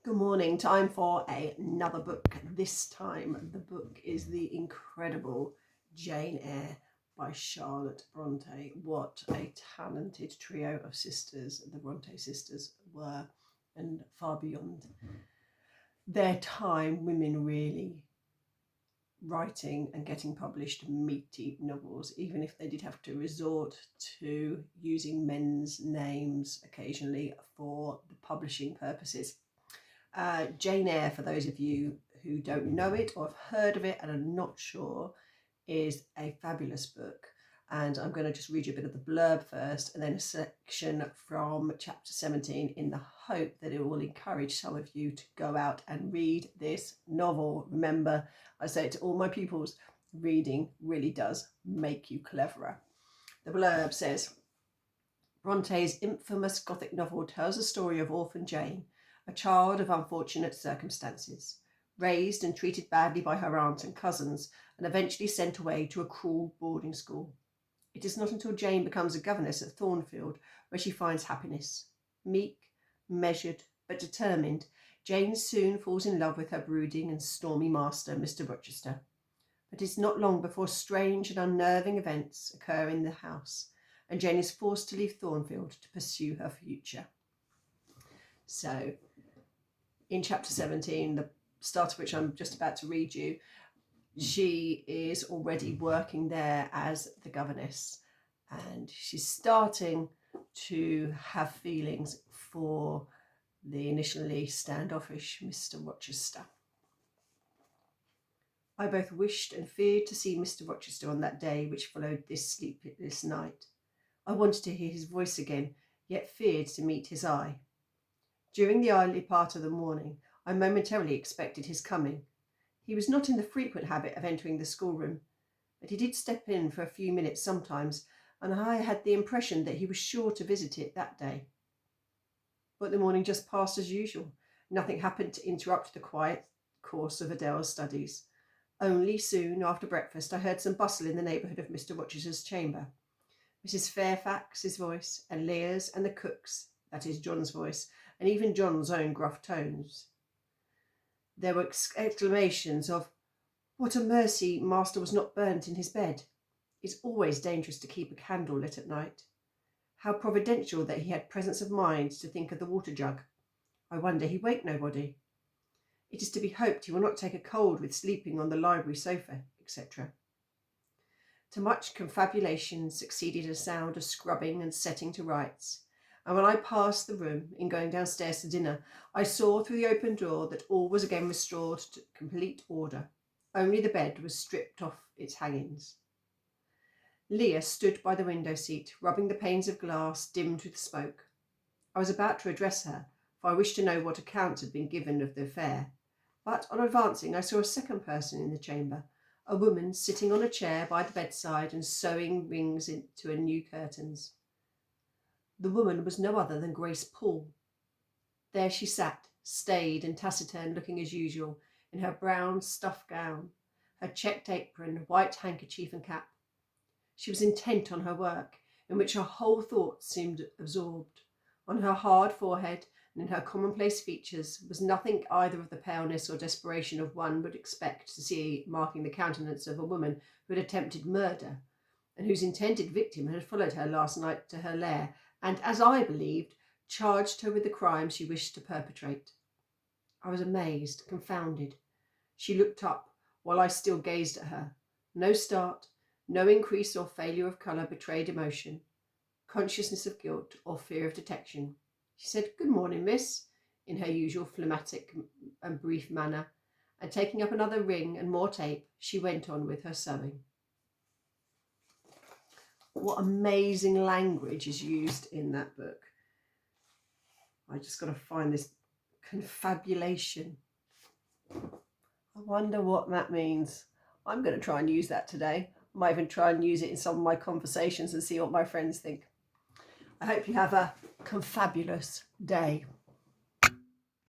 Good morning. Time for another book. This time the book is the incredible Jane Eyre by Charlotte Bronte. What a talented trio of sisters the Bronte sisters were, and far beyond their time, women really writing and getting published meaty novels, even if they did have to resort to using men's names occasionally for the publishing purposes. Jane Eyre, for those of you who don't know it or have heard of it and are not sure, is a fabulous book. And I'm going to just read you a bit of the blurb first and then a section from chapter 17 in the hope that it will encourage some of you to go out and read this novel. Remember, I say it to all my pupils, reading really does make you cleverer. The blurb says, Bronte's infamous Gothic novel tells the story of orphan Jane, a child of unfortunate circumstances, raised and treated badly by her aunt and cousins, and eventually sent away to a cruel boarding school. It is not until Jane becomes a governess at Thornfield where she finds happiness. Meek, measured, but determined, Jane soon falls in love with her brooding and stormy master, Mr. Rochester. But it is not long before strange and unnerving events occur in the house, and Jane is forced to leave Thornfield to pursue her future. So, in chapter 17, the start of which I'm just about to read you, she is already working there as the governess, and she's starting to have feelings for the initially standoffish Mr. Rochester. I both wished and feared to see Mr. Rochester on that day which followed this sleepless night. I wanted to hear his voice again, yet feared to meet his eye. During the early part of the morning, I momentarily expected his coming. He was not in the frequent habit of entering the schoolroom, but he did step in for a few minutes sometimes, and I had the impression that he was sure to visit it that day. But the morning just passed as usual. Nothing happened to interrupt the quiet course of Adele's studies. Only soon after breakfast I heard some bustle in the neighbourhood of Mr. Rochester's chamber. Mrs. Fairfax's voice, and Leah's and the cook's, that is John's voice, and even John's own gruff tones. There were exclamations of, "What a mercy master was not burnt in his bed. It's always dangerous to keep a candle lit at night. How providential that he had presence of mind to think of the water jug. I wonder he waked nobody. It is to be hoped he will not take a cold with sleeping on the library sofa," etc. To much confabulation succeeded a sound of scrubbing and setting to rights, and when I passed the room in going downstairs to dinner, I saw through the open door that all was again restored to complete order. Only the bed was stripped off its hangings. Leah stood by the window seat, rubbing the panes of glass dimmed with smoke. I was about to address her, for I wished to know what account had been given of the affair, but on advancing I saw a second person in the chamber, a woman sitting on a chair by the bedside and sewing rings into her new curtains. The woman was no other than Grace Poole. There she sat, staid and taciturn looking as usual, in her brown stuff gown, her checked apron, white handkerchief and cap. She was intent on her work, in which her whole thoughts seemed absorbed. On her hard forehead and in her commonplace features was nothing either of the paleness or desperation of one would expect to see marking the countenance of a woman who had attempted murder, and whose intended victim had followed her last night to her lair, and, as I believed, charged her with the crime she wished to perpetrate. I was amazed, confounded. She looked up while I still gazed at her. No start, no increase or failure of colour betrayed emotion, consciousness of guilt, or fear of detection. She said, "Good morning, miss," in her usual phlegmatic and brief manner, and taking up another ring and more tape, she went on with her sewing. What amazing language is used in that book. I just got to find this confabulation. I wonder what that means. I'm going to try and use that today. I might even try and use it in some of my conversations and see what my friends think. I hope you have a confabulous day.